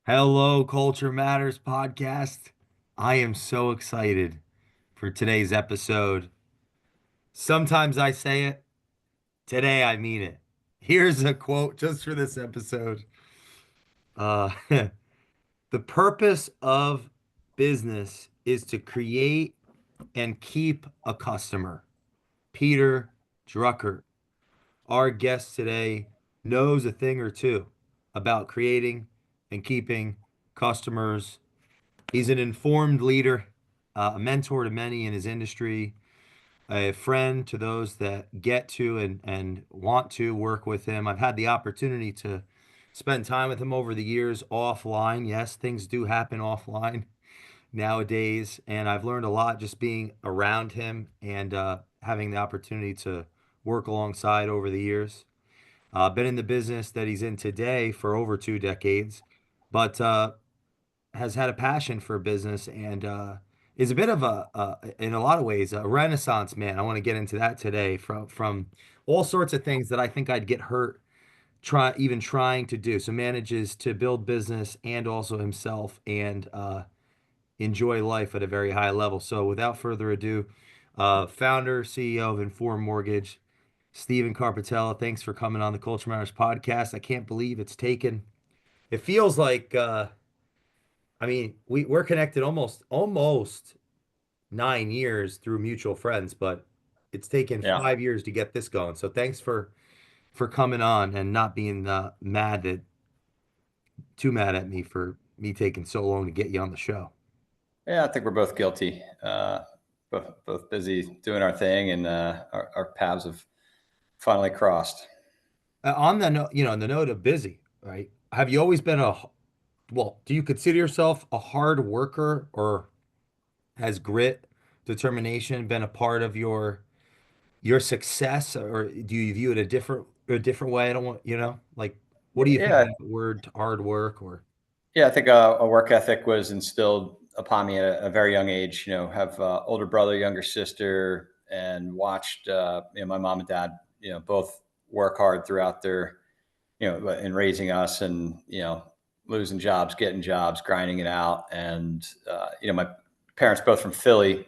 Hello, Culture Matters podcast. I am so excited for today's episode. Sometimes I say it, today I mean it. Here's a quote just for this episode. Uh, the purpose of business is to create and keep a customer. Peter Drucker, our guest today, knows a thing or two about creating and keeping customers. He's an informed leader, a mentor to many in his industry, a friend to those that get to and want to work with him. I've had the opportunity to spend time with him over the years offline. Yes, things do happen offline nowadays, and I've learned a lot just being around him and having the opportunity to work alongside over the years. Been in the business that he's in today for over 2 decades, but has had a passion for business and is a bit of in a lot of ways, a renaissance man. I want to get into that today from all sorts of things that I think I'd get hurt trying to do. So manages to build business and also himself and enjoy life at a very high level. So without further ado, founder, CEO of Inform Mortgage, Stephen Carpitella. Thanks for coming on the Culture Matters podcast. I can't believe it's taken. It feels like. I mean, we're connected almost 9 years through mutual friends, but it's taken Yeah. 5 years to get this going. So thanks for coming on and not being too mad at me for me taking so long to get you on the show. Yeah, I think we're both guilty. Both busy doing our thing, and our paths have finally crossed. On the note, on the note of busy, right? Have you always been well, do you consider yourself a hard worker, or has grit, determination been a part of your success, or do you view it a different way? I don't want, like, what do you think Yeah, about the word hard work or yeah. I think a work ethic was instilled upon me at a very young age. Have older brother, younger sister, and watched my mom and dad, both work hard throughout their, in raising us, and losing jobs, getting jobs, grinding it out, and my parents both from Philly.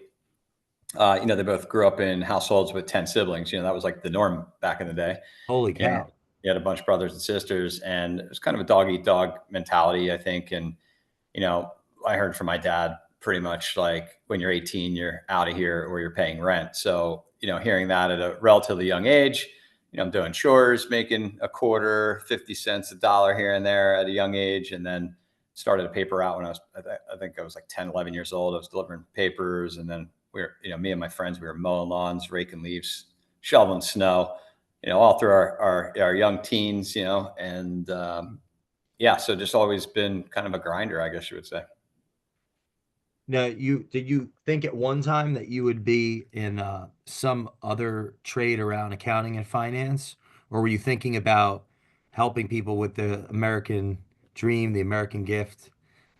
They both grew up in households with 10 siblings. That was like the norm back in the day. holy You know, cow? you had a bunch of brothers and sisters, and it was kind of a dog eat dog mentality, I think. And, you know, I heard from my dad pretty much like, when you're 18, you're out of here or you're paying rent. So, hearing that at a relatively young age, I'm doing chores, making a quarter, 50 cents, a dollar here and there at a young age. And then started a paper route when I think I was like 10, 11 years old. I was delivering papers. And then me and my friends, we were mowing lawns, raking leaves, shoveling snow, all through our young teens, and yeah, so just always been kind of a grinder, I guess you would say. Now, did you think at one time that you would be in some other trade around accounting and finance, or were you thinking about helping people with the American dream, the American gift?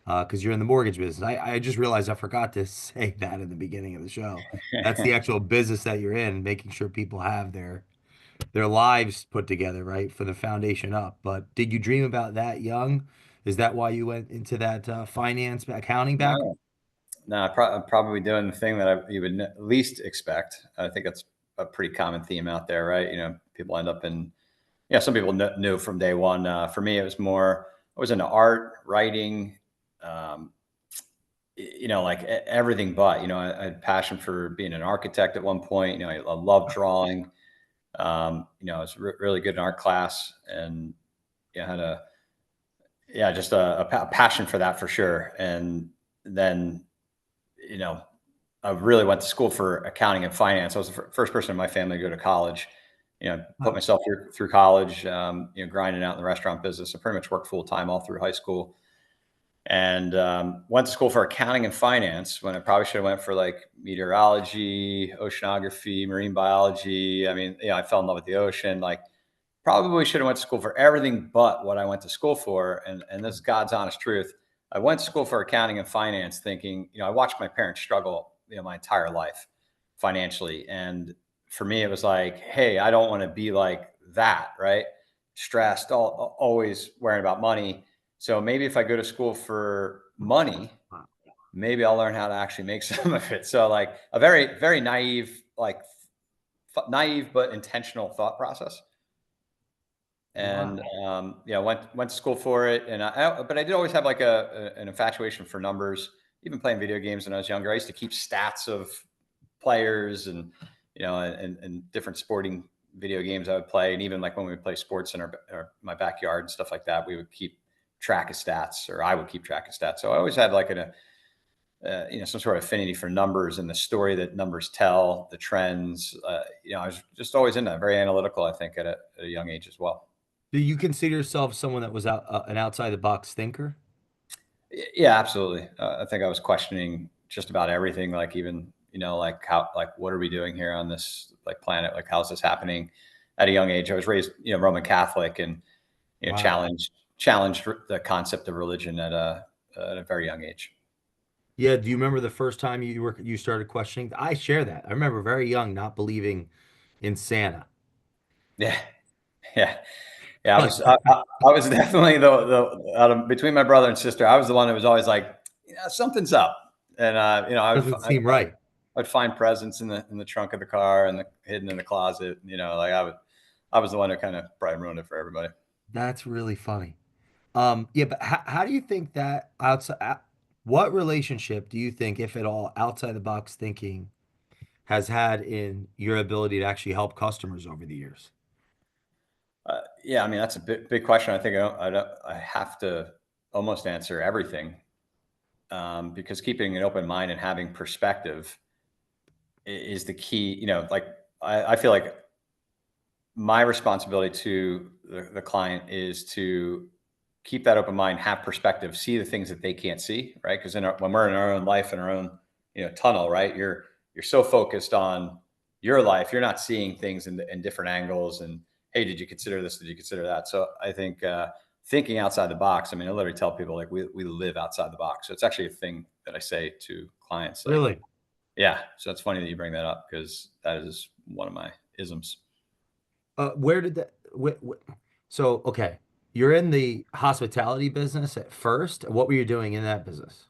Because you're in the mortgage business. I just realized I forgot to say that in the beginning of the show. That's the actual business that you're in, making sure people have their lives put together, right, for the foundation up. But did you dream about that young? Is that why you went into that finance, accounting background? No, no, I'm probably doing the thing that you would least expect. I think that's a pretty common theme out there, right? People end up in, some people knew from day one. For me, it was more, I was into art, writing, um, like everything but, I had passion for being an architect at one point. I love drawing. I was really good in art class, and had just a passion for that for sure. And then, you know, I really went to school for accounting and finance. I was the first person in my family to go to college. Put Wow. myself through college. Grinding out in the restaurant business. I pretty much worked full time all through high school, and went to school for accounting and finance when I probably should have went for like meteorology, oceanography, marine biology. I mean, I fell in love with the ocean. Like, probably should have went to school for everything but what I went to school for. And this is God's honest truth. I went to school for accounting and finance thinking, I watched my parents struggle, my entire life financially. And for me, it was like, hey, I don't want to be like that, right? Stressed, always worrying about money. So maybe if I go to school for money, Wow. maybe I'll learn how to actually make some of it. So like a very, very naive, like naive but intentional thought process. And Wow. yeah, went to school for it. And but I did always have like an infatuation for numbers. Even playing video games when I was younger, I used to keep stats of players and and different sporting video games I would play, and even like when we would play sports in my backyard and stuff like that, we would keep track of stats, or I would keep track of stats. So I always had like some sort of affinity for numbers and the story that numbers tell, the trends. I was just always in that, very analytical. I think at a young age as well. Do you consider yourself someone that was an outside the box thinker? Yeah, absolutely. I think I was questioning just about everything, like even, like how, like, what are we doing here on this like planet? Like, how's this happening at a young age? I was raised, Roman Catholic, and, Wow. challenged the concept of religion at a very young age. Yeah. Do you remember the first time you started questioning? I share that. I remember very young not believing in Santa. Yeah. Yeah. Yeah. I was definitely the out of between my brother and sister, I was the one that was always like, something's up. And, Doesn't seem right. I'd find presents in the trunk of the car and hidden in the closet. Like I was the one who kind of probably ruined it for everybody. That's really funny. Yeah, but how do you think that what relationship do you think, if at all, outside the box thinking has had in your ability to actually help customers over the years? Yeah, I mean that's a big question. I think I have to almost answer everything, because keeping an open mind and having perspective is the key. Like I feel like my responsibility to the client is to keep that open mind, have perspective, see the things that they can't see, right? Because when we're in our own life, in our own tunnel, right? You're so focused on your life, you're not seeing things in different angles. And hey, did you consider this? Did you consider that? So I think thinking outside the box. I mean, I literally tell people like we live outside the box. So it's actually a thing that I say to clients. Like, Really? yeah. So it's funny that you bring that up because that is one of my isms. Where did that? So, okay, you're in the hospitality business at first. What were you doing in that business?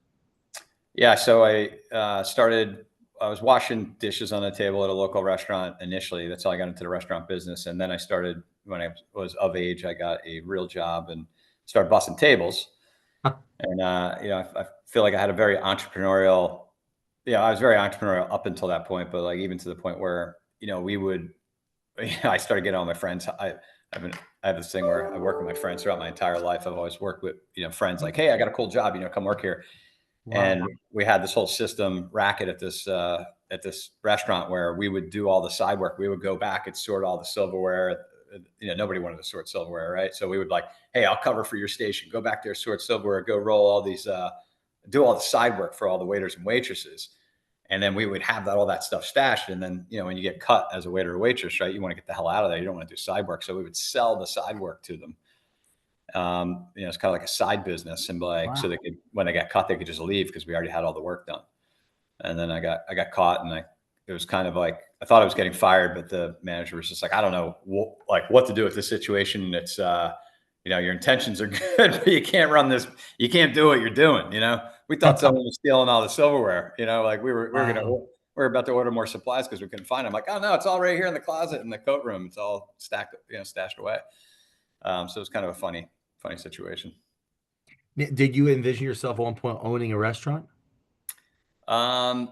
Yeah, so I started. I was washing dishes on the table at a local restaurant initially. That's how I got into the restaurant business, and then I started when I was of age. I got a real job and started bussing tables. And I feel like I had a very entrepreneurial. Yeah, I was very entrepreneurial up until that point, but like even to the point where we would. I started getting all my friends. I've been. I have this thing where I work with my friends throughout my entire life. I've always worked with friends like, hey, I got a cool job. Come work here. Wow. And we had this whole system racket at this restaurant where we would do all the side work. We would go back and sort all the silverware. Nobody wanted to sort silverware, right? So we would like, hey, I'll cover for your station. Go back there, sort silverware. Go roll all these, do all the side work for all the waiters and waitresses. And then we would have all that stuff stashed. And then when you get cut as a waiter or waitress, right, you want to get the hell out of there. You don't want to do side work. So we would sell the side work to them. It's kind of like a side business, and like so Wow. they could when they got caught, they could just leave because we already had all the work done. And then I got caught, and it was kind of like I thought I was getting fired, but the manager was just like, I don't know what to do with this situation. It's your intentions are good, but you can't run this. You can't do what you're doing. We thought someone was stealing all the silverware. Like Wow. we were about to order more supplies because we couldn't find them. Like, oh no, it's all right here in the closet in the coat room. It's all stacked, stashed away. So it was kind of a funny situation. Did you envision yourself at one point owning a restaurant? Um,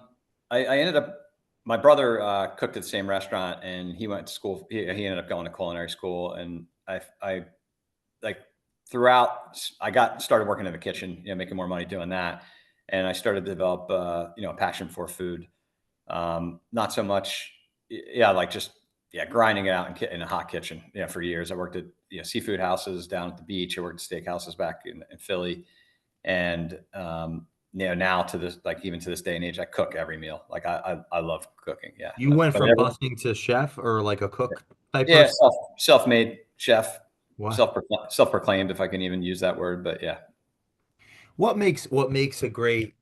I ended up. My brother cooked at the same restaurant, and he went to school. He ended up going to culinary school, and I like throughout. I got started working in the kitchen, making more money doing that, and I started to develop, a passion for food. Not so much, yeah, like just grinding it out in a hot kitchen. For years I worked at seafood houses down at the beach. I worked at steak houses back in Philly, and now to this, like even to this day and age, I cook every meal. Like I love cooking. Yeah, You went but from busing to chef or like a cook type yeah, person? self-made chef, Wow. self proclaimed, if I can even use that word. But yeah. What makes a great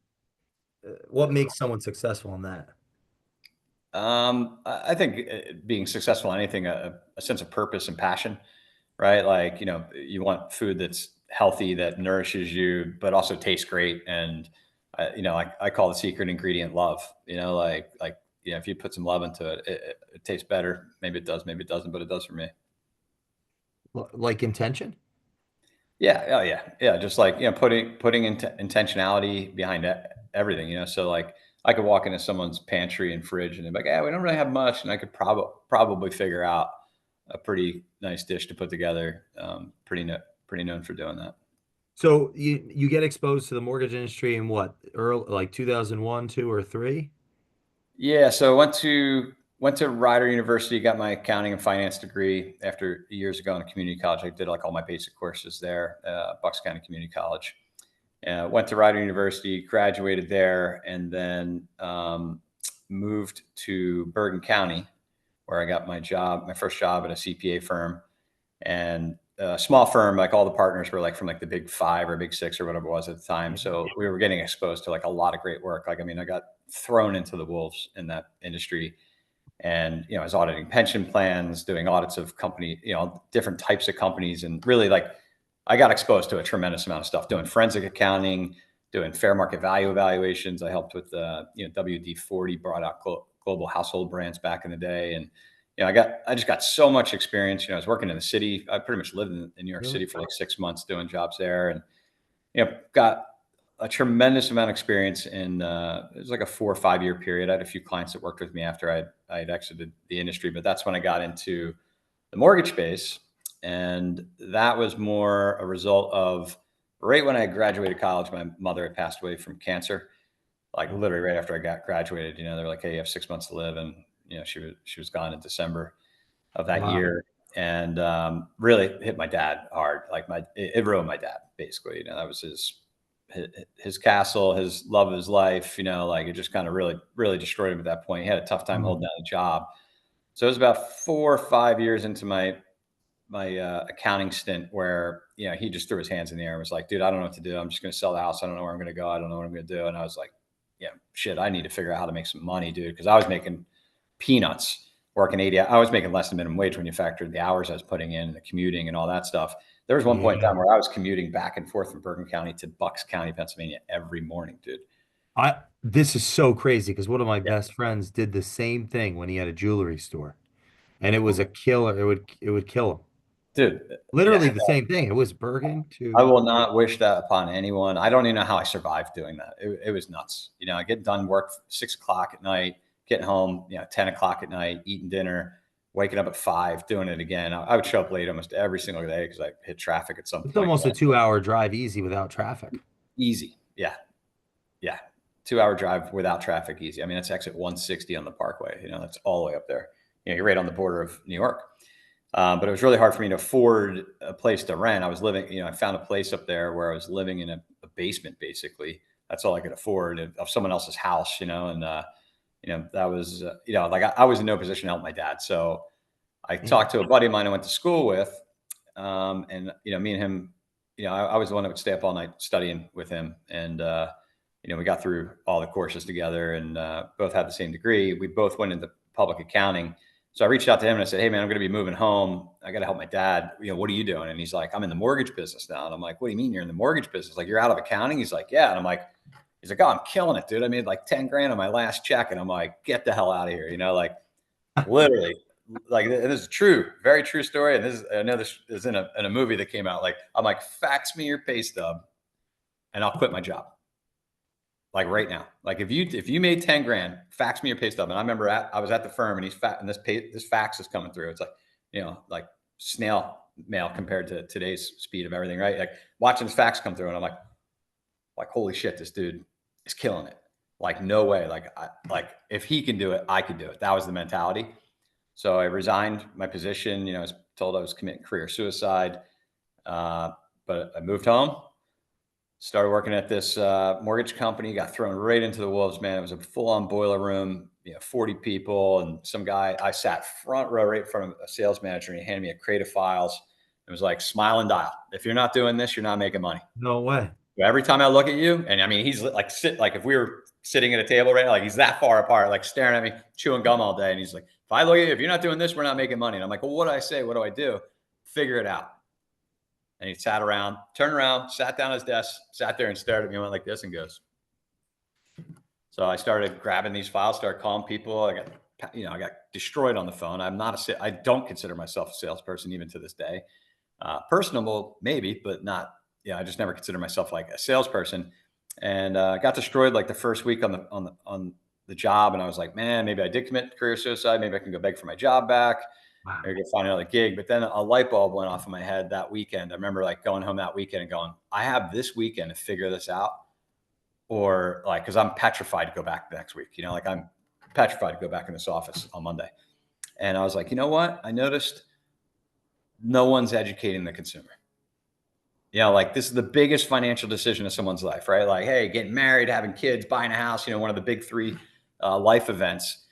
what makes someone successful in that? I think being successful in anything, a sense of purpose and passion, right? Like, you want food that's healthy, that nourishes you, but also tastes great. And I call the secret ingredient love. If you put some love into it, it tastes better. Maybe it does, maybe it doesn't, but it does for me. Like intention? Yeah, oh yeah, yeah. Just like putting intentionality behind everything. So like I could walk into someone's pantry and fridge and they're like, "Yeah, we don't really have much," and I could probably figure out a pretty nice dish to put together. Pretty known for doing that. So you get exposed to the mortgage industry in what, early, like 2001, 2, or 3? Yeah, so went to Rider University, got my accounting and finance degree after years ago in a community college. I did like all my basic courses there, Bucks County Community College. Went to Rider University, graduated there, and then moved to Bergen County, where I got my first job at a CPA firm, and a small firm. Like all the partners were like from like the big five or big six or whatever it was at the time. So we were getting exposed to like a lot of great work. Like, I mean, I got thrown into the wolves in that industry, and I was auditing pension plans, doing audits of company, different types of companies, and really like I got exposed to a tremendous amount of stuff, doing forensic accounting, doing fair market value evaluations. I helped with WD-40, brought out global household brands back in the day, and I just got so much experience. I was working in the city. I pretty much lived in New York Really? City for like 6 months doing jobs there, and got a tremendous amount of experience in it was like a 4 or 5 year period. I had a few clients that worked with me after I'd exited the industry, but that's when I got into the mortgage space. And that was more a result of right when I graduated college, my mother had passed away from cancer, like literally right after I got graduated. They're like, "Hey, you have 6 months to live." And she was gone in December of that Wow. year. And really hit my dad hard. Like it ruined my dad basically. That was his castle, his love of his life. Like it just kind of really, really destroyed him at that point. He had a tough time Mm. holding down a job. So it was about 4 or 5 years into my accounting stint where he just threw his hands in the air and was like, "Dude, I don't know what to do. I'm just going to sell the house. I don't know where I'm going to go. I don't know what I'm going to do." And I was like, "Yeah, shit, I need to figure out how to make some money, dude," because I was making peanuts working 80. I was making less than minimum wage when you factored the hours I was putting in, the commuting and all that stuff. There was one point in Yeah. time where I was commuting back and forth from Bergen County to Bucks County, Pennsylvania every morning, dude. This is so crazy because one of my Yeah, best friends did the same thing when he had a jewelry store, and it was oh, a killer. It would kill him. dude. Literally Yeah, the same thing. It was Bergen I to will not wish that upon anyone. I don't even know how I survived doing that. It was nuts. I get done work 6 o'clock at night, getting home, 10 o'clock at night, eating dinner, waking up at 5, doing it again. I would show up late almost every single day because I hit traffic at some it's point. almost a 2-hour drive easy without traffic. Easy. Yeah. Yeah. 2 hour drive without traffic. Easy. I mean, that's exit 160 on the Parkway. That's all the way up there. You're right on the border of New York. But it was really hard for me to afford a place to rent. I was living, I found a place up there where I was living in a basement, basically. That's all I could afford of someone else's house, and, that was, like I was in no position to help my dad. So I Yeah. talked to a buddy of mine I went to school with. And, me and him, I was the one that would stay up all night studying with him. And, we got through all the courses together and both had the same degree. We both went into public accounting. So I reached out to him and I said, "Hey man, I'm going to be moving home. I got to help my dad. What are you doing?" And he's like, "I'm in the mortgage business now." And I'm like, "What do you mean you're in the mortgage business? Like you're out of accounting?" He's like, "Yeah." And I'm like, "Oh, I'm killing it, dude. I made like 10 grand on my last check." And I'm like, "Get the hell out of here." Like literally, like this is true, very true story. And I know this is in a movie that came out. Like, I'm like, "Fax me your pay stub and I'll quit my job." Like right now, like if you made 10 grand, fax me your pay stub. And I remember I was at the firm and he's fat and this fax is coming through. It's like, like snail mail compared to today's speed of everything, right? Like watching this fax come through and I'm like, holy shit, this dude is killing it. Like, no way. Like if he can do it, I could do it. That was the mentality. So I resigned my position. I was told I was committing career suicide. But I moved home, started working at this mortgage company, got thrown right into the wolves, man. It was a full-on boiler room, 40 people, and some guy. I sat front row right in front of a sales manager, and he handed me a crate of files. It was like, "Smile and dial. If you're not doing this, you're not making money." No way. Every time I look at you, and I mean, he's like like if we were sitting at a table right now, like he's that far apart, like staring at me, chewing gum all day, and he's like, "If I look at you, if you're not doing this, we're not making money." And I'm like, "Well, what do I say? What do I do? Figure it out." And he sat around, turned around, sat down at his desk, sat there and stared at me and went like this and goes. So I started grabbing these files, started calling people. I got destroyed on the phone. I don't consider myself a salesperson even to this day. Personable, maybe, but not. Yeah, I just never consider myself like a salesperson. And got destroyed like the first week on the job, and I was like, man, maybe I did commit career suicide. Maybe I can go beg for my job back, Wow. or go find another gig. But then a light bulb went off in my head that weekend. I remember like going home that weekend and going, I have this weekend to figure this out, or like, because I'm petrified to go back the next week. Like I'm petrified to go back in this office on Monday. And I was like, you know what? I noticed no one's educating the consumer. Like this is the biggest financial decision of someone's life, right? Like, hey, getting married, having kids, buying a house, one of the big three life events.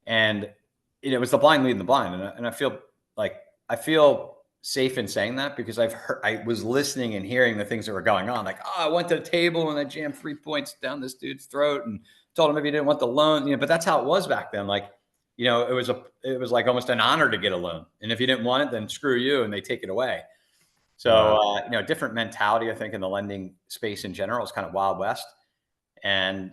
And it was the blind leading the blind. And I feel safe in saying that because I was listening and hearing the things that were going on. Like, oh, I went to the table and I jammed 3 points down this dude's throat and told him if he didn't want the loan, but that's how it was back then. Like, it was like almost an honor to get a loan. And if you didn't want it, then screw you and they take it away. Wow. So, different mentality, I think, in the lending space in general is kind of Wild West. And,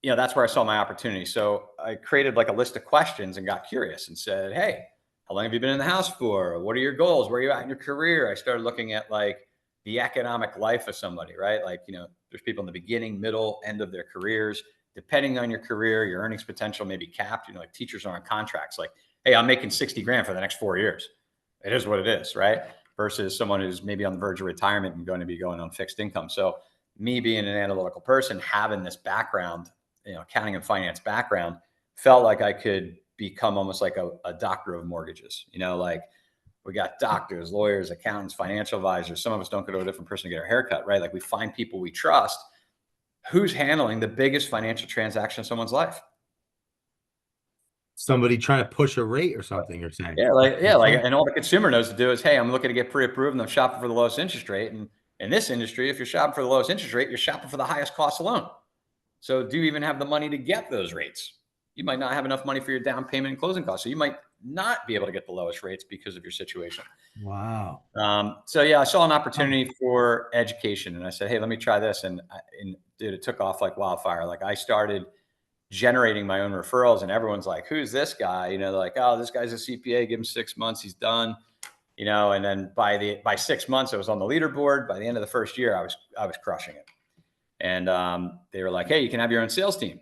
that's where I saw my opportunity. So I created like a list of questions and got curious and said, hey, how long have you been in the house for? What are your goals? Where are you at in your career? I started looking at like the economic life of somebody, right? Like, there's people in the beginning, middle, end of their careers. Depending on your career, your earnings potential may be capped. Like teachers are on contracts like, hey, I'm making 60 grand for the next 4 years. It is what it is, right? Versus someone who's maybe on the verge of retirement and going to be going on fixed income. So me being an analytical person, having this background, accounting and finance background, felt like I could become almost like a doctor of mortgages. Like we got doctors, lawyers, accountants, financial advisors. Some of us don't go to a different person to get our haircut, right? Like we find people we trust. Who's handling the biggest financial transaction in someone's life? Somebody trying to push a rate or something, you're saying? And all the consumer knows to do is, hey, I'm looking to get pre-approved and I'm shopping for the lowest interest rate. And in this industry, if you're shopping for the lowest interest rate, you're shopping for the highest cost loan. So do you even have the money to get those rates? You might not have enough money for your down payment and closing costs. So you might not be able to get the lowest rates because of your situation. Wow. So yeah, I saw an opportunity for education and I said, hey, let me try this. And dude, it took off like wildfire. Like I started generating my own referrals and everyone's like, who's this guy? They're like, oh, this guy's a CPA, give him 6 months. He's done, and then by 6 months, I was on the leaderboard. By the end of the first year, I was crushing it. And they were like, hey, you can have your own sales team.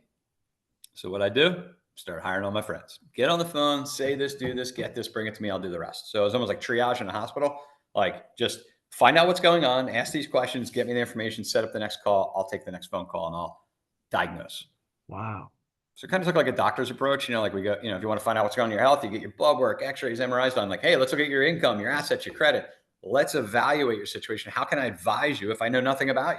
So what I do, start hiring all my friends, get on the phone, say this, do this, get this, bring it to me. I'll do the rest. So it was almost like triage in a hospital, like just find out what's going on, ask these questions, get me the information, set up the next call. I'll take the next phone call and I'll diagnose. Wow. So it kind of took like a doctor's approach, like we go, if you want to find out what's going on in your health, you get your blood work, x-rays, MRIs done. Like, hey, let's look at your income, your assets, your credit. Let's evaluate your situation. How can I advise you if I know nothing about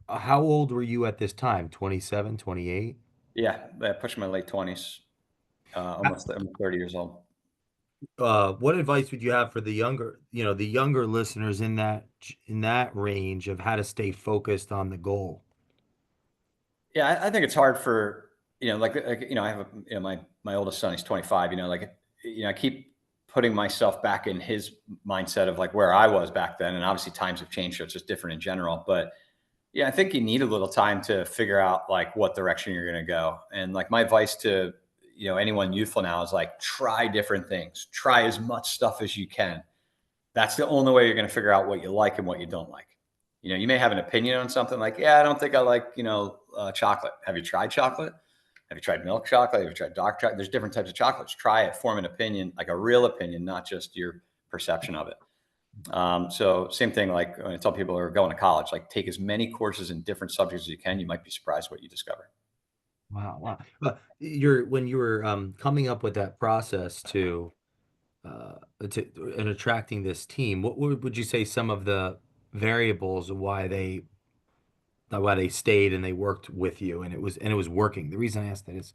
How old were you at this time? 27, 28? you? Yeah, I pushed my late 20s, almost I'm 30 years old. What advice would you have for the younger listeners in that range of how to stay focused on the goal? Yeah, I think it's hard for, I have my oldest son, he's 25, I keep putting myself back in his mindset of like where I was back then. And obviously times have changed, so it's just different in general. But yeah, I think you need a little time to figure out like what direction you're going to go. And like my advice to, anyone youthful now is like, try different things, try as much stuff as you can. That's the only way you're going to figure out what you like and what you don't like. You may have an opinion on something like, yeah, I don't think I like, chocolate. Have you tried chocolate? Have you tried milk chocolate? Have you tried dark chocolate? There's different types of chocolates. Try it, form an opinion, like a real opinion, not just your perception of it. So same thing, like when I tell people who are going to college, like take as many courses in different subjects as you can. You might be surprised what you discover. Wow, wow. But when you were coming up with that process uh, and attracting this team, what would you say some of the variables of why they stayed and they worked with you and it was working? The reason I asked that is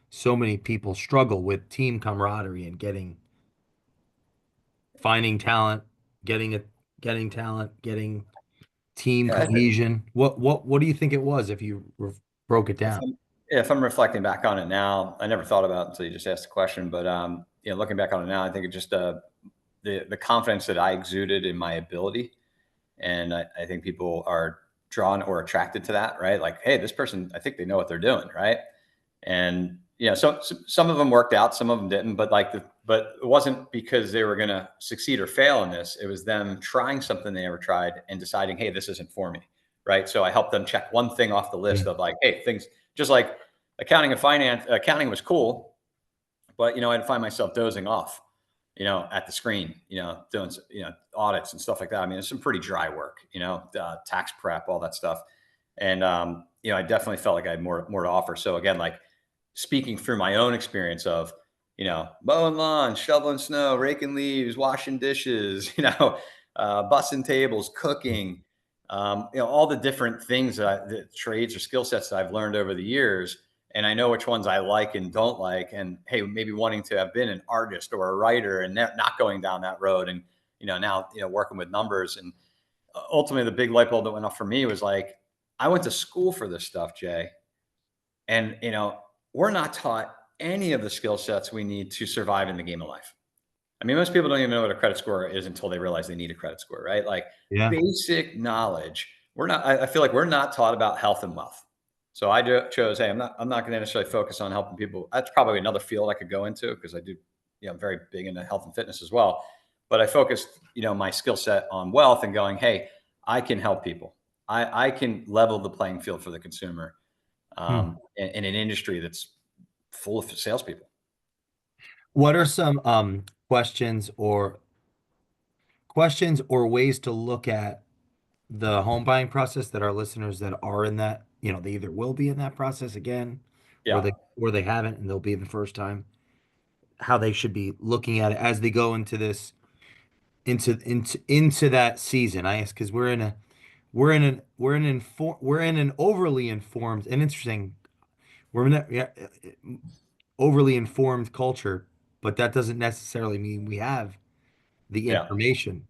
so many people struggle with team camaraderie and finding talent, getting it, getting talent, getting team Yeah, I think cohesion. What do you think it was if you broke it if down? I'm, yeah, if I'm reflecting back on it now, I never thought about it until you just asked the question. But looking back on it now, I think it just the confidence that I exuded in my ability, and I think people are drawn or attracted to that, right? Like, hey, this person, I think they know what they're doing, right? And some of them worked out, some of them didn't, but but it wasn't because they were going to succeed or fail in this. It was them trying something they never tried and deciding, hey, this isn't for me, right? So I helped them check one thing off the list Mm. of like, hey, things just like accounting and finance. Accounting was cool, but I'd find myself dozing off, at the screen, doing audits and stuff like that. I mean, it's some pretty dry work, tax prep, all that stuff, and I definitely felt like I had more to offer. So again, like speaking through my own experience of mowing lawn, shoveling snow, raking leaves, washing dishes, bussing tables, cooking, all the different things the trades or skill sets that I've learned over the years, and I know which ones I like and don't like. And hey, maybe wanting to have been an artist or a writer and not going down that road, and now working with numbers. And ultimately, the big light bulb that went off for me was like, I went to school for this stuff, Jay, and we're not taught any of the skill sets we need to survive in the game of life. I mean, most people don't even know what a credit score is until they realize they need a credit score, right? Like Yeah. basic knowledge. We're not. I feel like we're not taught about health and wealth. So chose. Hey, I'm not going to necessarily focus on helping people. That's probably another field I could go into because I do. I'm very big into health and fitness as well. But I focused, my skill set on wealth and going, hey, I can help people. I can level the playing field for the consumer Hmm. in an industry that's full of salespeople. What are some questions or ways to look at the home buying process that our listeners that are in that, they either will be in that process again or Yeah. they haven't and they'll be the first time, how they should be looking at it as they go into this into that season. I ask because we're in an overly informed and interesting we're in a, yeah, overly informed culture, but that doesn't necessarily mean we have the Yeah. information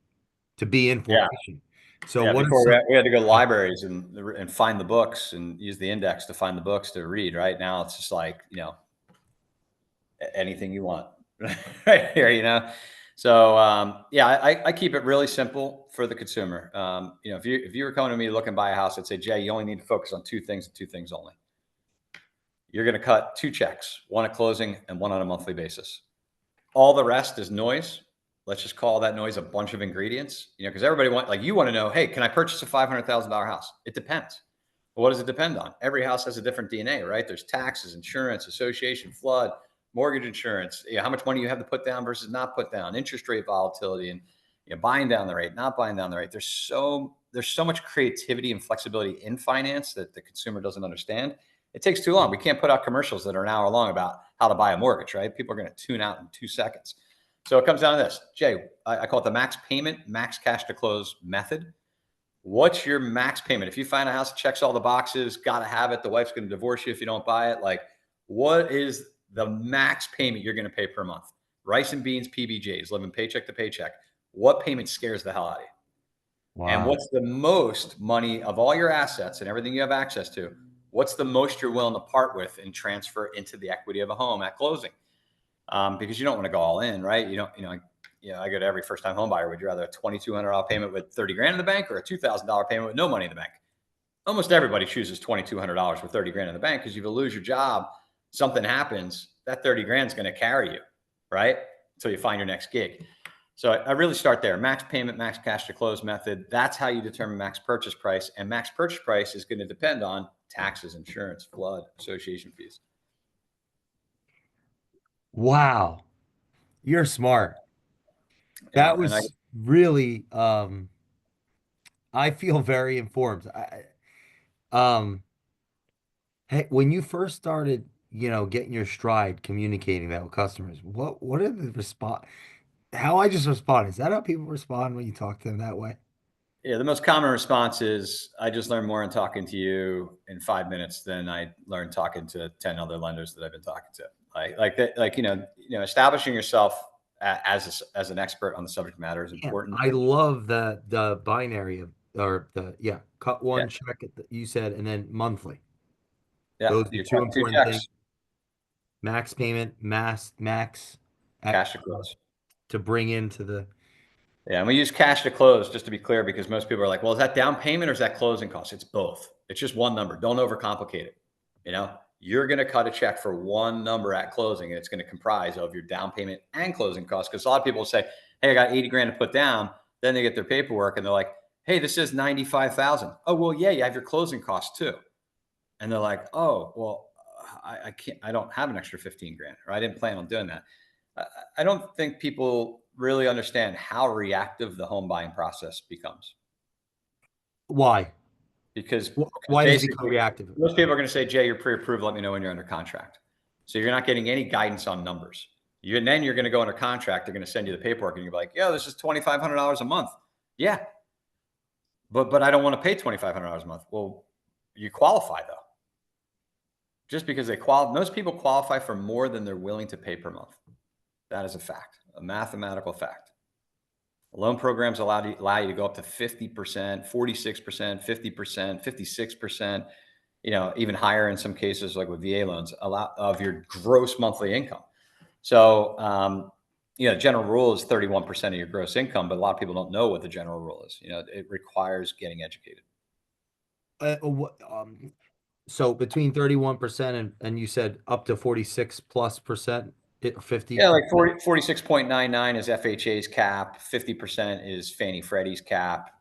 to be Yeah. information. So Yeah, what are before some we had to go to libraries and find the books and use the index to find the books to read. Right now, it's just like anything you want, right here. So yeah, I keep it really simple for the consumer. If you were coming to me looking to buy a house, I'd say, Jay, you only need to focus on two things and two things only. You're going to cut two checks, one at closing and one on a monthly basis. All the rest is noise. Let's just call that noise a bunch of ingredients, because everybody you want to know, hey, can I purchase a $500,000 house? It depends. Well, what does it depend on? Every house has a different DNA, right? There's taxes, insurance, association, flood, mortgage insurance, how much money you have to put down versus not put down, interest rate volatility, and buying down the rate, not buying down the rate. There's so much creativity and flexibility in finance that the consumer doesn't understand. It takes too long. We can't put out commercials that are an hour long about how to buy a mortgage, right? People are going to tune out in 2 seconds. So it comes down to this, Jay. I call it the max payment, max cash to close method. What's your max payment? If you find a house that checks all the boxes, got to have it. The wife's going to divorce you if you don't buy it. Like, what is the max payment you're going to pay per month? Rice and beans, PBJs, living paycheck to paycheck. What payment scares the hell out of you? And wow. what's the most money of all your assets and everything you have access to? What's the most you're willing to part with and transfer into the equity of a home at closing? Because you don't want to go all in, right? You don't, I go to every first time home buyer. Would you rather a $2,200 payment with 30 grand in the bank or a $2,000 payment with no money in the bank? Almost everybody chooses $2,200 with 30 grand in the bank because if you lose your job, something happens, that 30 grand is going to carry you, right? Until you find your next gig. So I really start there. Max payment, max cash to close method. That's how you determine max purchase price. And max purchase price is going to depend on taxes, insurance, flood, association fees. Wow. You're smart. That And I was really I feel very informed. Hey, when you first started, getting your stride communicating that with customers, what are the response? How I just respond? Is that how people respond when you talk to them that way? Yeah, the most common response is I just learned more in talking to you in 5 minutes than I learned talking to 10 other lenders that I've been talking to. Like that, establishing yourself as an expert on the subject matter is Yeah, important. I love the binary of or the yeah, cut Yeah, one check you said and then monthly. yeah. Those are You're two cutting two important things. checks, Max payment, max cash to uh, close. to bring into the Yeah, and we use cash to close, just to be clear, because most people are like, well, is that down payment or is that closing costs? It's both. It's just one number. Don't overcomplicate it. You know, you're going to cut a check for one number at closing, and it's going to comprise of your down payment and closing costs. Because a lot of people say, hey, I got 80 grand to put down. Then they get their paperwork and they're like, hey, this is 95,000. Oh, well, yeah, you have your closing costs too. And they're like, oh, well, I can't, I don't have an extra 15 grand, or I didn't plan on doing that. I, I don't think people really understand how reactive the home buying process becomes, Why? because Why does it become basically reactive? most people are going to say, Jay, you're pre-approved. Let me know when you're under contract. So you're not getting any guidance on numbers. And then you're going to go under contract. They're going to send you the paperwork and you're like, yeah, this is $2,500 a month. Yeah. But I don't want to pay $2,500 a month. Well, you qualify though. Just because most people qualify for more than they're willing to pay per month. That is a fact, a mathematical fact. Loan programs allow you to go up to 50%, 46%, 50%, 56%, even higher in some cases, like with VA loans, a lot of your gross monthly income. So, general rule is 31% of your gross income, but a lot of people don't know what the general rule is. It requires getting educated. So between 31% and you said up to 46 plus percent, 50 Yeah, like percent. 46.99 is FHA's cap, 50% is Fannie Freddie's cap.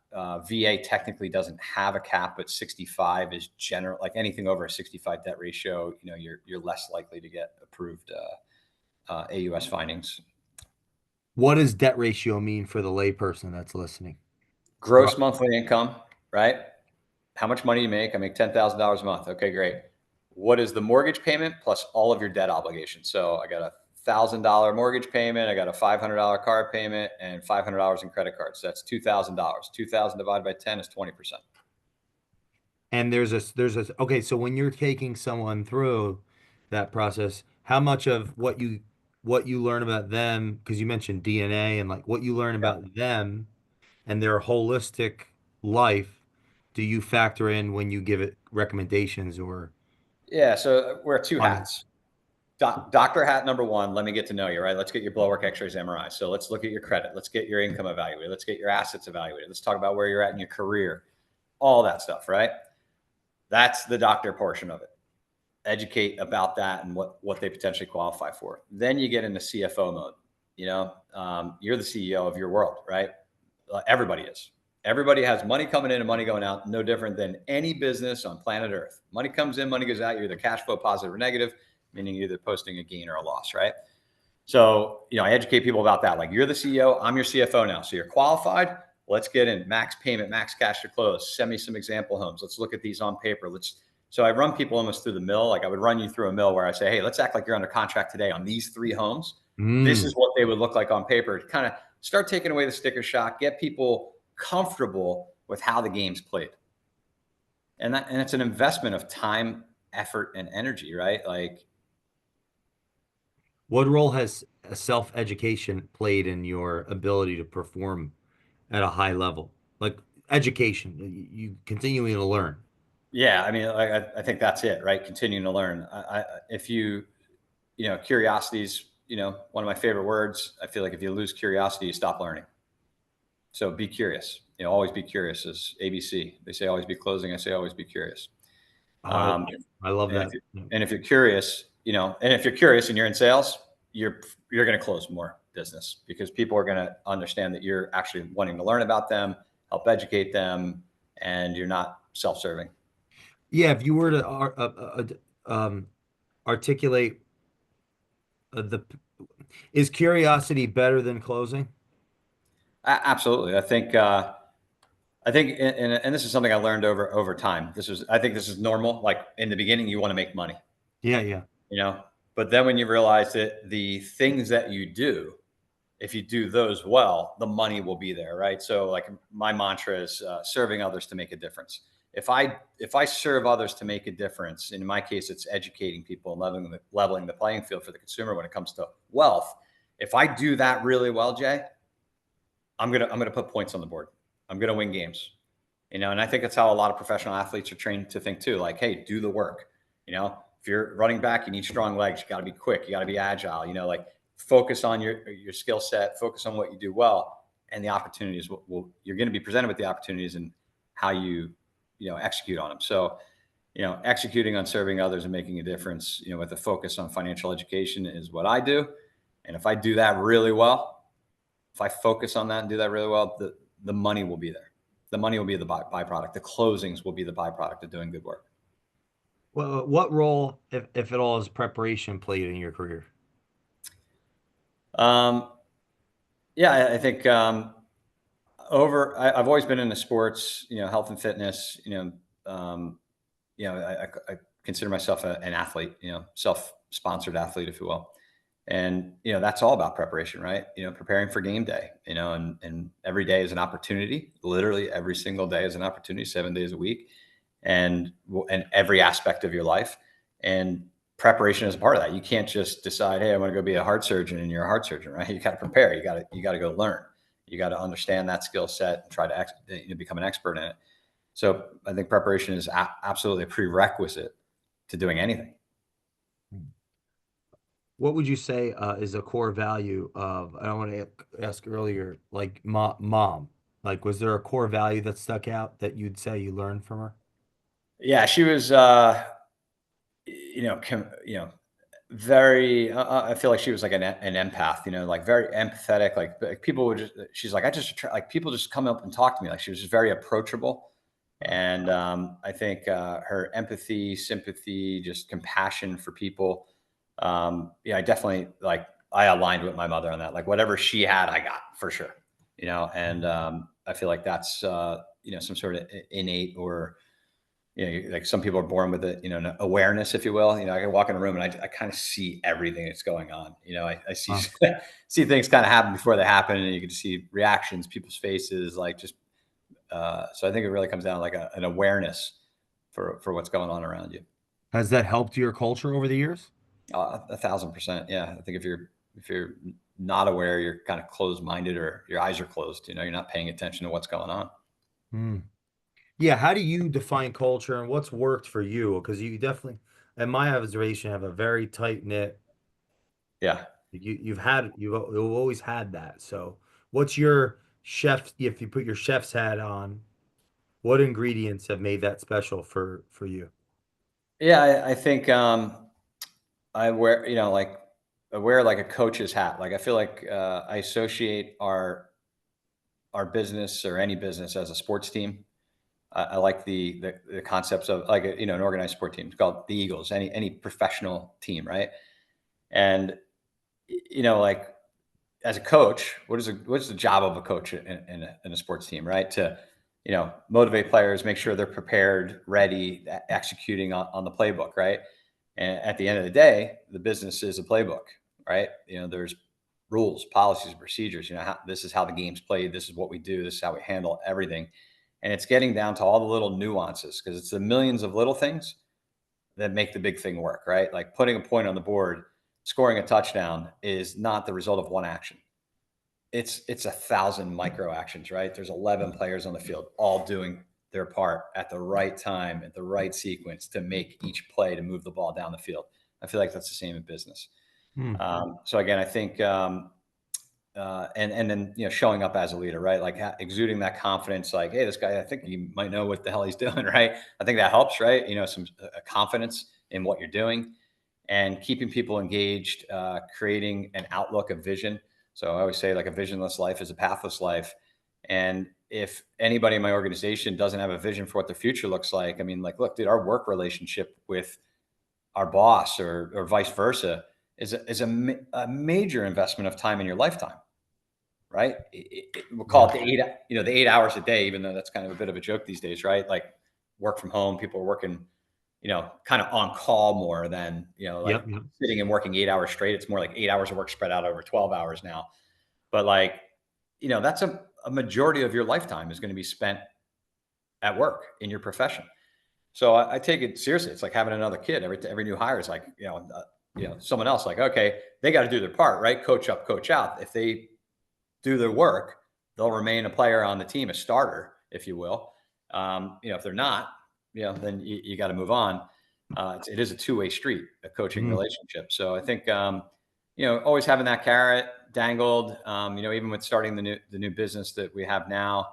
VA technically doesn't have a cap, but 65 is general. Like anything over a 65 debt ratio, you're less likely to get approved AUS findings. What does debt ratio mean for the layperson that's listening? Gross monthly income, right? How much money do you make? I make $10,000 a month. Okay, great. What is the mortgage payment plus all of your debt obligations? So I got $1,000 mortgage payment. I got a $500 car payment and $500 in credit cards. So that's $2,000. 2,000 divided by 10 is 20%. And okay, so when you're taking someone through that process, how much of what you learn about them, because you mentioned DNA and like what you learn Yeah. about them and their holistic life, do you factor in when you give it recommendations or Yeah. So we're two on hats. Doctor hat number one, let me get to know you, right? Let's get your blood work, x-rays, MRI. So let's look at your credit. Let's get your income evaluated. Let's get your assets evaluated. Let's talk about where you're at in your career, all that stuff, right? That's the doctor portion of it. Educate about that and what they potentially qualify for. Then you get into CFO mode. You're the CEO of your world, right? Everybody is. Everybody has money coming in and money going out, no different than any business on planet Earth. Money comes in, money goes out. You're either cash flow positive or negative, meaning you're either posting a gain or a loss, right? So, I educate people about that. Like, you're the CEO, I'm your CFO now. So you're qualified. Let's get in max payment, max cash to close. Send me some example homes. Let's look at these on paper. So I run people almost through the mill. Like, I would run you through a mill where I say, hey, let's act like you're under contract today on these 3 homes. This is what they would look like on paper. To kind of start taking away the sticker shock, get people comfortable with how the game's played. And it's an investment of time, effort, and energy, right? Like, what role has self-education played in your ability to perform at a high level? Like education, you continuing to learn. yeah, I mean, I think that's it, right? Continuing to learn. If curiosity is, one of my favorite words. I feel like if you lose curiosity, you stop learning. So be curious. Always be curious is ABC. They say always be closing. I say always be curious. I Um, I love and that. if you're curious, and if you're curious and you're in sales, you're going to close more business because people are going to understand that you're actually wanting to learn about them, help educate them, and you're not self-serving. Yeah, if you were to articulate the is curiosity better than closing? Absolutely. I think, and this is something I learned over time. I think this is normal. Like, in the beginning, you want to make money, Yeah, yeah. you know, but then when you realize that the things that you do, if you do those well, the money will be there, right? So, like, my mantra is serving others to make a difference. If I serve others to make a difference, in my case, it's educating people and leveling the playing field for the consumer when it comes to wealth. If I do that really well, Jay, I'm gonna put points on the board. I'm gonna win games. And I think that's how a lot of professional athletes are trained to think too. Like, hey, do the work. If you're running back, you need strong legs. You got to be quick. You got to be agile. Like, focus on your skill set. Focus on what you do well. and the opportunities you're going to be presented with the opportunities and how you execute on them. So executing on serving others and making a difference, with a focus on financial education is what I do. And if I do that really well, if I focus on that and do that really well, the money will be there. The money will be the byproduct. The closings will be the byproduct of doing good work. Well, what role, if at all, has preparation played in your career? Um, yeah, I think I've always been into sports, health and fitness. I consider myself an athlete, self-sponsored athlete, if you will. And, that's all about preparation, right? Preparing for game day, and every day is an opportunity. Literally every single day is an opportunity, 7 days a week, and every aspect of your life. And preparation is a part of that. You can't just decide, hey, I want to go be a heart surgeon, and you're a heart surgeon, right? You got to prepare. You got to go learn. You got to understand that skill set and try to become an expert in it. So I think preparation is absolutely a prerequisite to doing anything. What would you say is a core value of, I want to ask earlier, like mom? Like, was there a core value that stuck out that you'd say you learned from her? Yeah, she was, you know, com, you know, very. I feel like she was like an empath, like very empathetic. Like people would just. She's like, like people just come up and talk to me. Like she was just very approachable, and I think her empathy, sympathy, just compassion for people. Yeah, I definitely like. I aligned with my mother on that. Like whatever she had, I got for sure. And I feel like that's some sort of innate or like some people are born with it, an awareness, if you will. I can walk in a room and I kind of see everything that's going on. I see Wow. see things kind of happen before they happen, and you can see reactions, people's faces, like just. So I think it really comes down to like an awareness for what's going on around you. Has that helped your culture over the years? 1,000%. Yeah, I think if you're not aware, you're kind of closed minded or your eyes are closed. You're not paying attention to what's going on. Hmm. Yeah, how do you define culture and what's worked for you? Because you definitely, in my observation, have a very tight knit. Yeah. You've always had that. So, what's your chef? If you put your chef's hat on, what ingredients have made that special for you? Yeah, I think I wear, like I wear like a coach's hat. Like I feel like I associate our business or any business as a sports team. I like the concepts of like an organized sport team. It's called the Eagles. Any professional team, right? And like as a coach, what's the job of a coach in a sports team, right? To motivate players, make sure they're prepared, ready, executing on the playbook, right? And at the end of the day, the business is a playbook, right? There's rules, policies, and procedures. This is how the game's played. This is what we do. This is how we handle everything. And it's getting down to all the little nuances because it's the millions of little things that make the big thing work, right? Like putting a point on the board, scoring a touchdown is not the result of one action. It's 1,000 micro actions, right? There's 11 players on the field, all doing their part at the right time, at the right sequence to make each play to move the ball down the field. I feel like that's the same in business. Hmm. So again, I think, and then showing up as a leader, right? Like exuding that confidence, like, hey, this guy, I think he might know what the hell he's doing, right? I think that helps, right? Some confidence in what you're doing, and keeping people engaged, creating an outlook, a vision. So I always say, like, a visionless life is a pathless life. And if anybody in my organization doesn't have a vision for what their future looks like, I mean, like, look, dude, our work relationship with our boss or vice versa is a major investment of time in your lifetime, right? We'll call Yeah. it the 8 hours a day, even though that's kind of a bit of a joke these days, right? Like work from home, people are working kind of on call more than, like Yep. Yep. sitting and working 8 hours straight. It's more like 8 hours of work spread out over 12 hours now. But like, that's a majority of your lifetime is going to be spent at work in your profession. So I take it seriously. It's like having another kid. Every new hire is like, someone else like, okay, they got to do their part, right? Coach up, coach out. If they do their work, they'll remain a player on the team, a starter, if you will. If they're not, then you got to move on. It is a two-way street, a coaching Hmm. relationship. So I think, always having that carrot dangled. Even with starting the new business that we have now,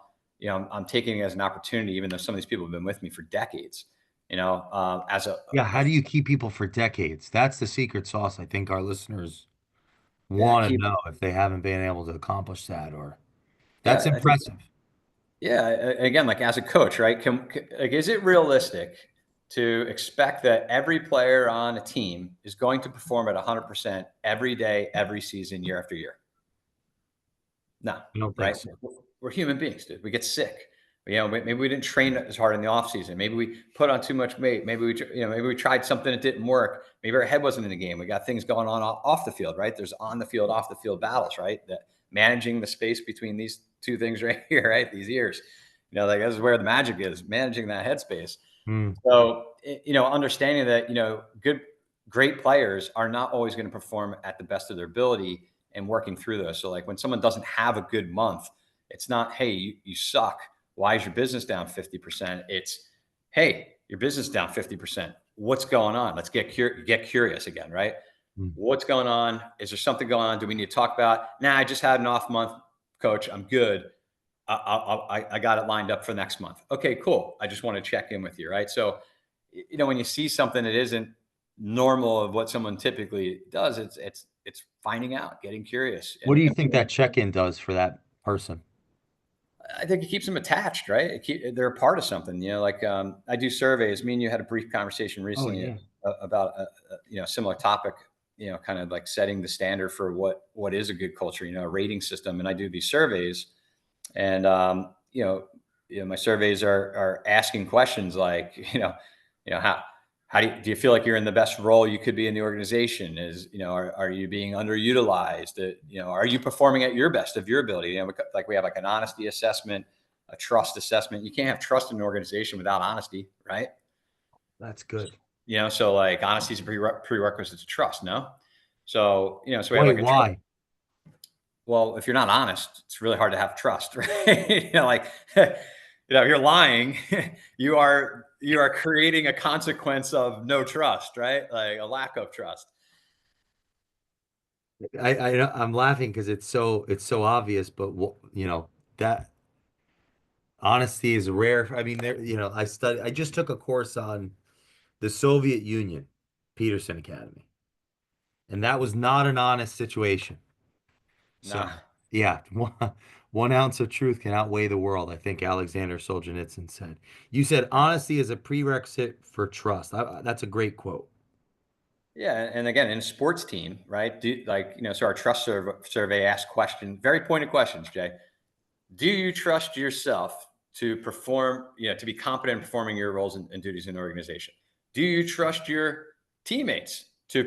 I'm taking it as an opportunity, even though some of these people have been with me for decades. As Yeah, a how do you keep people for decades? That's the secret sauce. I think our listeners want to keep know if they haven't been able to accomplish that, or that's yeah, I think impressive. yeah. Again, like as a coach, right? Like, is it realistic to expect that every player on a team is going to perform at 100% every day, every season, year after year? No, I don't think right? so. We're human beings, dude. We get sick. Maybe we didn't train as hard in the off season. Maybe we put on too much weight. Maybe we tried something that didn't work. Maybe our head wasn't in the game. We got things going on off the field, right? There's on the field, off the field battles, right? That managing the space between these two things right here, right? These ears, like this is where the magic is, managing that headspace. Hmm. So, understanding that, great players are not always going to perform at the best of their ability and working through those. So, like when someone doesn't have a good month, it's not, hey, you suck. Why is your business down 50%? It's, hey, your business is down 50%. What's going on? Let's get curious again, right? Hmm. What's going on? Is there something going on? Do we need to talk about? Nah, I just had an off month, coach. I'm good. I got it lined up for next month. Okay, cool. I just want to check in with you, right? So, when you see something that isn't normal of what someone typically does, it's finding out, getting curious, What do you and think that check-in does for that person? I think it keeps them attached, right? They're a part of something. I do surveys. Me and you had a brief conversation Oh recently yeah. about similar topic. Kind of like setting the standard for what is a good culture. A rating system, and I do these surveys. And my surveys are asking questions like, how do you feel like you're in the best role you could be in the organization? Are you being underutilized? Are you performing at your best of your ability? Like we have like an honesty assessment, a trust assessment. You can't have trust in an organization without honesty, right? That's good. So like honesty is a prerequisite to trust. No. So we have Wait, like a why? well, if you're not honest, it's really hard to have trust, right? If you're lying, you are creating a consequence of no trust, right? Like a lack of trust. I'm laughing because it's so obvious, but that honesty is rare. I mean, I just took a course on the Soviet Union, Peterson Academy, and that was not an honest situation. So, No. yeah, one ounce of truth can outweigh the world, I think Alexander Solzhenitsyn said. You said honesty is a prerequisite for trust. That's a great quote. Yeah, and again, in a sports team, right? So our trust survey asks very pointed questions, Jay. Do you trust yourself to perform, to be competent in performing your roles and duties in the organization? Do you trust your teammates to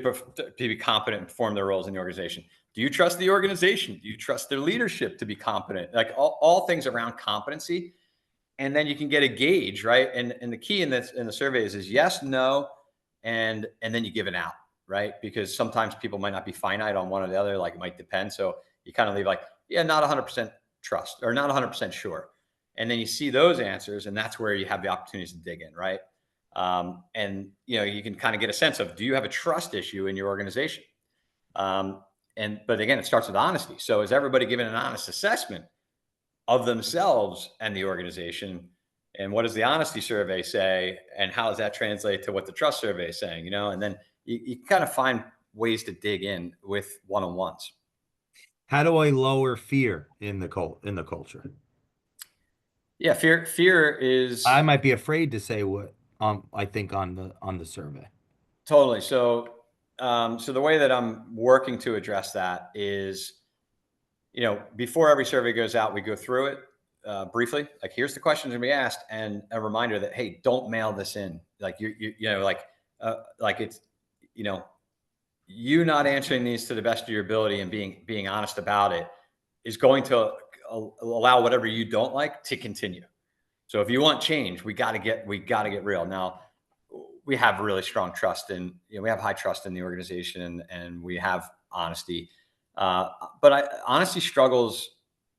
be competent and perform their roles in the organization? Do you trust the organization? Do you trust their leadership to be competent? Like all things around competency. And then you can get a gauge, right? And the key in the surveys is yes, no, and then you give it out, right? Because sometimes people might not be finite on one or the other, like it might depend. So you kind of leave like, yeah, not 100% trust or not 100% sure. And then you see those answers, and that's where you have the opportunities to dig in, right? And you can kind of get a sense of, do you have a trust issue in your organization? But again, it starts with honesty. So is everybody giving an honest assessment of themselves and the organization? And what does the honesty survey say? And how does that translate to what the trust survey is saying? And then you kind of find ways to dig in with one-on-ones. How do I lower fear in the culture? Yeah, fear is I might be afraid to say what I think on the survey. totally. So the way that I'm working to address that is, before every survey goes out, we go through it briefly. Like, here's the questions to be asked, and a reminder that, hey, don't mail this in. Like like it's, you know, you not answering these to the best of your ability and being honest about it is going to allow whatever you don't like to continue. So if you want change, we got to get real. Now, we have really strong trust in, we have high trust in the organization, and we have honesty. But honesty struggles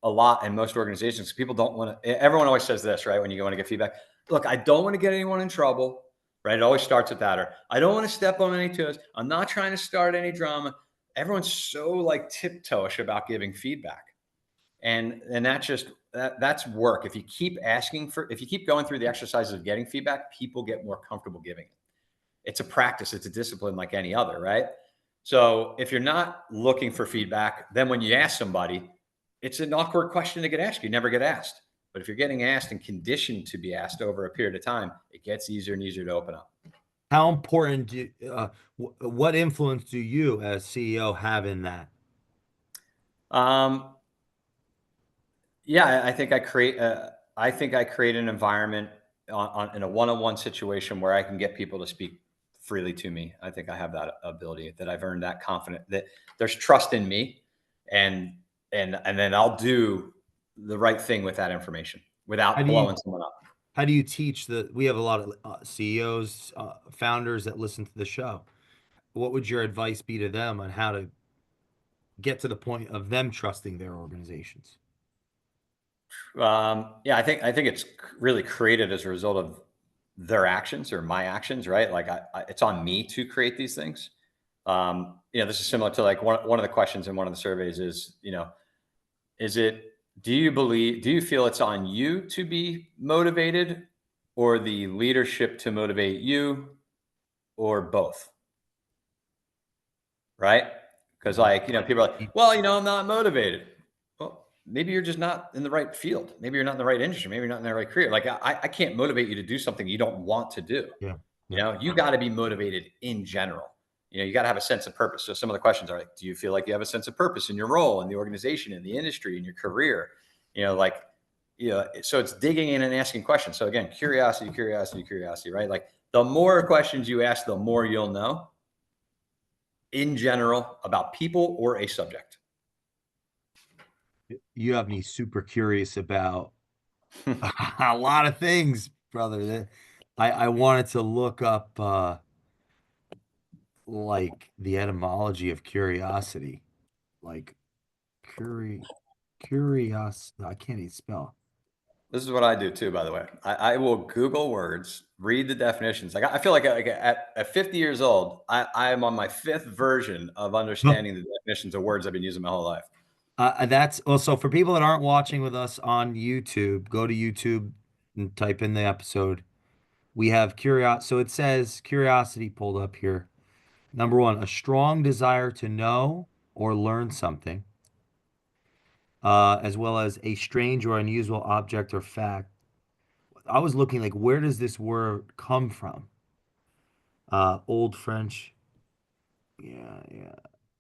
a lot in most organizations. People don't want to. Everyone always says this, right? When you want to get feedback, look, I don't want to get anyone in trouble, right? It always starts with that, or I don't want to step on any toes. I'm not trying to start any drama. everyone's so like tiptoeish about giving feedback. And that's work. If you keep if you keep going through the exercises of getting feedback, people get more comfortable giving it. It's a practice, it's a discipline like any other, right? So if you're not looking for feedback, then when you ask somebody, it's an awkward question to get asked. You never get asked. But if you're getting asked and conditioned to be asked over a period of time, it gets easier and easier to open up. How important what influence do you as CEO have in that? Um, yeah, I think I create an environment in a one-on-one situation where I can get people to speak freely to me. I think I have that ability, that I've earned that confidence, that there's trust in me, and and then I'll do the right thing with that information How without do you blowing someone up. how do you teach we have a lot of CEOs, founders that listen to the show. What would your advice be to them on how to get to the point of them trusting their organizations? Yeah, I think it's really created as a result of their actions or my actions, right? Like it's on me to create these things. This is similar to like one of the questions in one of the surveys is, is it, do you feel it's on you to be motivated, or the leadership to motivate you, or both? Right? Because like, people are like, well, I'm not motivated. Well, maybe you're just not in the right field. Maybe you're not in the right industry. Maybe you're not in the right career. Like I can't motivate you to do something you don't want to do. Yeah, yeah. You got to be motivated in general. You got to have a sense of purpose. So some of the questions are like, do you feel like you have a sense of purpose in your role, in the organization, in the industry, in your career? Like, so it's digging in and asking questions. So again, curiosity, curiosity, curiosity, right? Like the more questions you ask, the more you'll know in general about people or a subject. You have me super curious about a lot of things, brother. That I wanted to look up like the etymology of curiosity, like curious. I can't even spell. This is what I do too, by the way. I will Google words, read the definitions. Like I feel like at 50 years old, I am on my fifth version of understanding the definitions of words I've been using my whole life. That's also for people that aren't watching with us on YouTube. Go to YouTube and type in the episode. We have curiosity. So it says curiosity pulled up here. Number one, a strong desire to know or learn something, as well as a strange or unusual object or fact. I was looking like, where does this word come from? Old French. Yeah, yeah.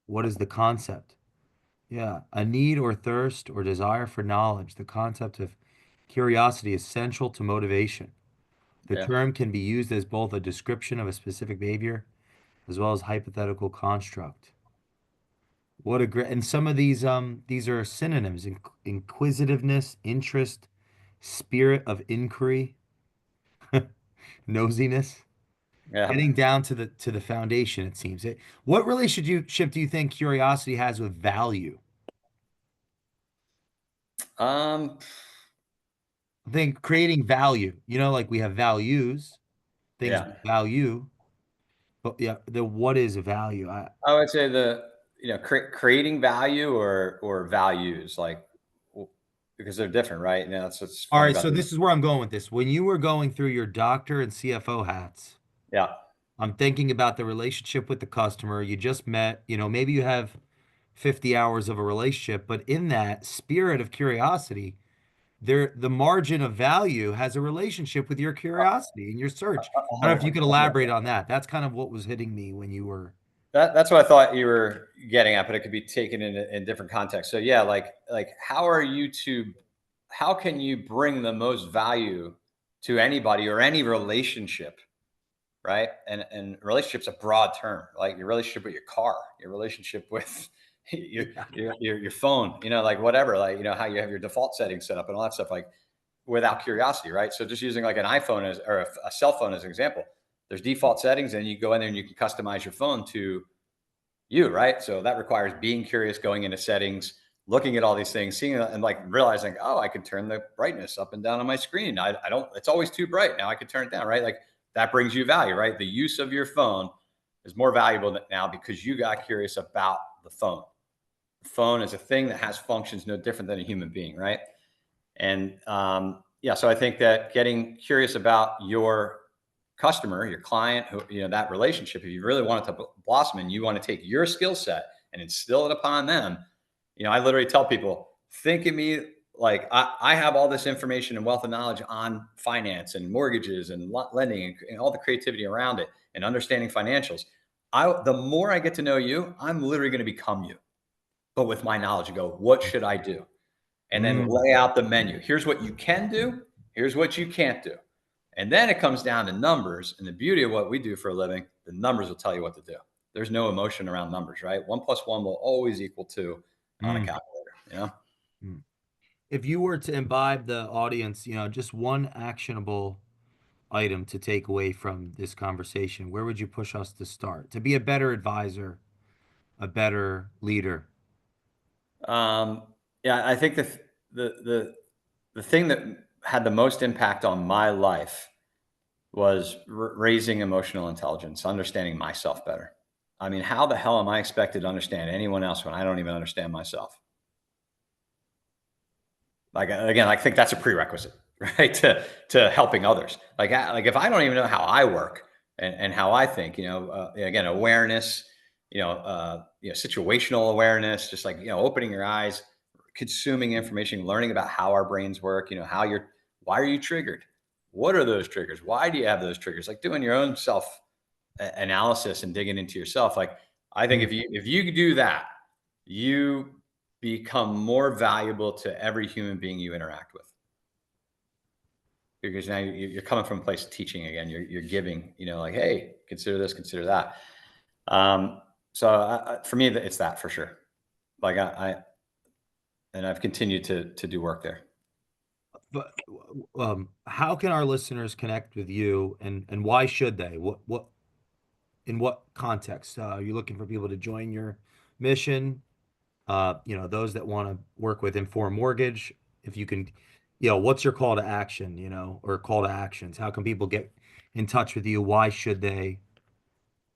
What is the concept? Yeah, a need or thirst or desire for knowledge. The concept of curiosity is central to motivation. The Yeah. term can be used as both a description of a specific behavior as well as hypothetical construct. What a great, and some of these are synonyms: inquisitiveness, interest, spirit of inquiry, nosiness, Yeah. getting down to the foundation, it seems. What relationship do you think curiosity has with value? Um, I think creating value, like we have values, things we yeah. value, but yeah, the what is value? I would say creating value or values, like, because they're different, right? That's what's All funny right, about so these. this is where I'm going with this. When you were going through your doctor and CFO hats, Yeah. I'm thinking about the relationship with the customer. You just met, maybe you have 50 hours of a relationship, but in that spirit of curiosity, the margin of value has a relationship with your curiosity and your search. I don't know if you could 100%. elaborate on that. That's kind of what was hitting me when you were. That's what I thought you were getting at, but it could be taken in different contexts. So yeah, like how can you bring the most value to anybody or any relationship, right? And relationship's a broad term, like your relationship with your car, your relationship with your phone, like whatever, like how you have your default settings set up and all that stuff, like without curiosity, right? So just using like an iPhone or a cell phone as an example, there's default settings, and you go in there and you can customize your phone to you, right? So that requires being curious, going into settings, looking at all these things, seeing and like realizing, oh, I can turn the brightness up and down on my screen. I don't, it's always too bright. Now I can turn it down, right? Like that brings you value, right? The use of your phone is more valuable now because you got curious about the phone. The phone is a thing that has functions no different than a human being, right? And yeah, so I think that getting curious about your customer, your client, who, that relationship, if you really want it to blossom and you want to take your skill set and instill it upon them, I literally tell people, think of me like I have all this information and wealth of knowledge on finance and mortgages and lending and all the creativity around it and understanding financials. The more I get to know you, I'm literally going to become you, but with my knowledge, go, what should I do? And then Mm, lay out the menu. Here's what you can do. Here's what you can't do. And then it comes down to numbers. And the beauty of what we do for a living, the numbers will tell you what to do. There's no emotion around numbers, right? 1 + 1 will always equal 2 on a mm, calculator. mm. If you were to imbibe the audience, just one actionable item to take away from this conversation, where would you push us to start to be a better advisor, a better leader? Um, yeah, I think the thing that had the most impact on my life was raising emotional intelligence, understanding myself better. I mean, how the hell am I expected to understand anyone else when I don't even understand myself? Like, again, I think that's a prerequisite, right? To helping others. Like if I don't even know how I work and how I think, again, awareness, situational awareness, just like, opening your eyes, consuming information, learning about how our brains work, why are you triggered? What are those triggers? Why do you have those triggers? Like doing your own self analysis and digging into yourself. Like, I think Mm, if you do that, you become more valuable to every human being you interact with, because now you're coming from a place of teaching again. You're giving, like, hey, consider this, consider that. So for me, it's that for sure. Like and I've continued to do work there. but how can our listeners connect with you, and why should they? What in what context? Are you looking for people to join your mission? Those that want to work with Inform Mortgage, if you can, what's your call to action, or call to actions? How can people get in touch with you? Why should they?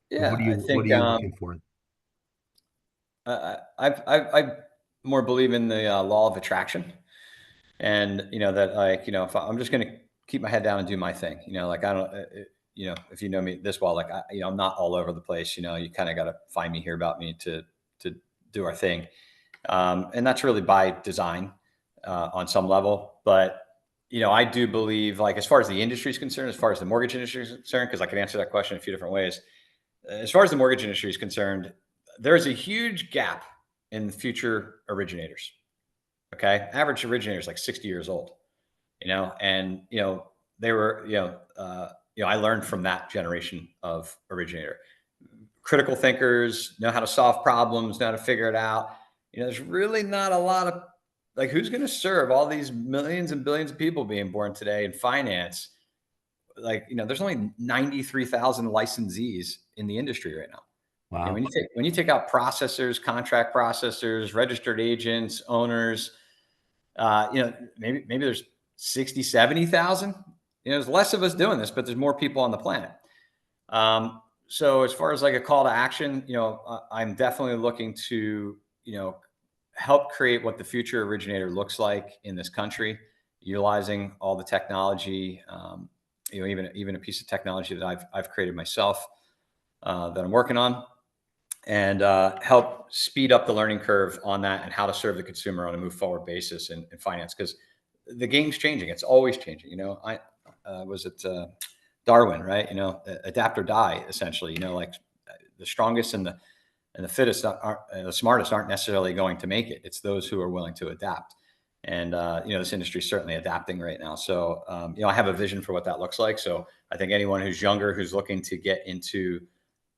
What Yeah, are I what are think you looking for? I more believe in the law of attraction. And that, like, if I'm just going to keep my head down and do my thing, like, I don't if you know me this well, like, I'm not all over the place. You kind of got to find me, hear about me to do our thing. And that's really by design, on some level. But I do believe, like, as far as the industry is concerned, as far as the mortgage industry is concerned, because I could answer that question a few different ways. As far as the mortgage industry is concerned, there's a huge gap in future originators. Okay, average originator is like 60 years old, and they were, I learned from that generation of originator. Critical thinkers, know how to solve problems, know how to figure it out. There's really not a lot of, like, who's going to serve all these millions and billions of people being born today in finance? Like, there's only 93,000 licensees in the industry right now. Wow. When you take out processors, contract processors, registered agents, owners, maybe there's 60, 70,000. There's less of us doing this, but there's more people on the planet. So as far as like a call to action, I'm definitely looking to, help create what the future originator looks like in this country, utilizing all the technology, even a piece of technology that I've created myself, that I'm working on, and help speed up the learning curve on that and how to serve the consumer on a move forward basis in finance, because the game's changing. It's always changing. I was at Darwin, right? Adapt or die, essentially. Like, the strongest and the fittest the smartest aren't necessarily going to make it. It's those who are willing to adapt. And this industry is certainly adapting right now. So I have a vision for what that looks like. So I think anyone who's younger, who's looking to get into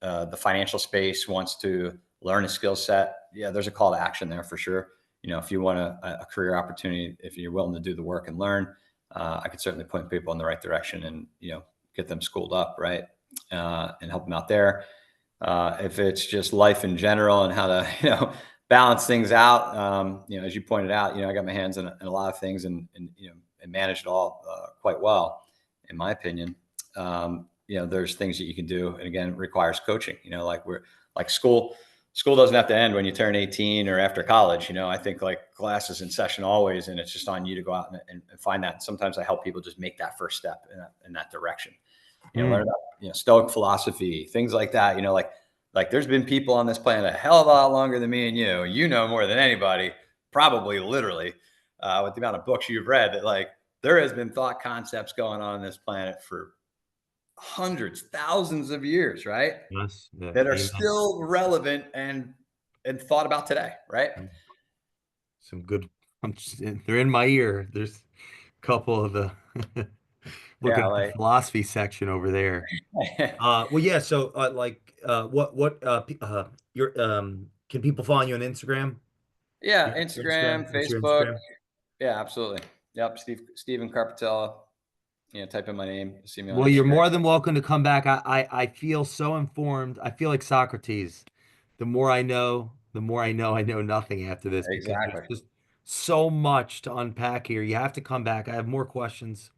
the financial space, wants to learn a skill set, yeah, there's a call to action there for sure. If you want a career opportunity, if you're willing to do the work and learn, I could certainly point people in the right direction and, get them schooled up, right, and help them out there. If it's just life in general and how to, balance things out, as you pointed out, I got my hands in a lot of things, and manage it all quite well, in my opinion. There's things that you can do, and again, it requires coaching. Like school. school doesn't have to end when you turn 18 or after college. I think like class is in session always, and it's just on you to go out and find that. And sometimes I help people just make that first step in that direction. Learn Mm, about, Stoic philosophy, things like that. Like there's been people on this planet a hell of a lot longer than me and you. You know more than anybody, probably literally, with the amount of books you've read, that like there has been thought concepts going on this planet for hundreds, thousands of years, right? yes, yeah, That are amen. still relevant and thought about today, right? Some good. They're in my ear. There's a couple of the looking Yeah, at the like philosophy section over there. Well, yeah. So, your can people follow you on Instagram? yeah, Your Instagram. Instagram, What's your Facebook. Instagram? Yeah, absolutely. Yep, Stephen Carpitella. Type in my name, see me on Well, you're Instagram. more than welcome to come back. I feel so informed. I feel like Socrates. The more I know, the more I know nothing after this because there's Exactly. just so much to unpack here. You have to come back. I have more questions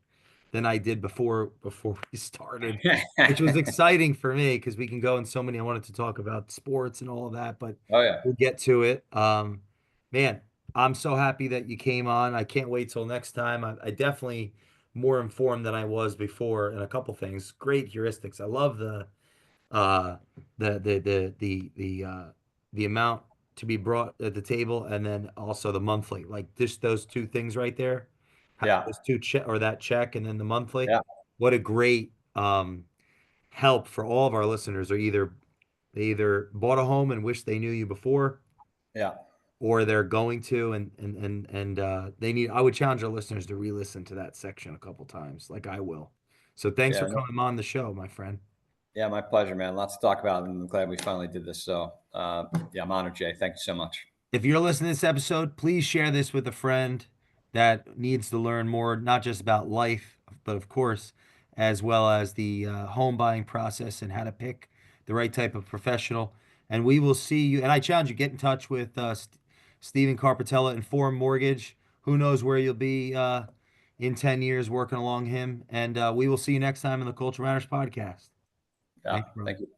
than I did before we started, which was exciting for me because we can go in so many. I wanted to talk about sports and all of that, but Oh yeah. we'll get to it. Man, I'm so happy that you came on. I can't wait till next time. I definitely more informed than I was before in a couple things. Great heuristics. I love uh the amount to be brought at the table and then also the monthly. Like just those two things right there. Yeah. Those two check or that check and then the monthly. Yeah. What a great help for all of our listeners are they either bought a home and wish they knew you before Yeah. or they're going to they need I would challenge our listeners to re-listen to that section a couple times like I will. So thanks for Yeah. coming on the show, my friend. Yeah. My pleasure, man. Lots to talk about, and I'm glad we finally did this. So, yeah, I'm honored, Jay. Thank you so much. If you're listening to this episode, please share this with a friend that needs to learn more, not just about life, but of course, as well as the home buying process and how to pick the right type of professional. And we will see you. And I challenge you, get in touch with Stephen Carpitella, Inform Mortgage. Who knows where you'll be in 10 years working along him. And we will see you next time on the Culture Matters podcast. Yeah. Thanks, brother. Thank you.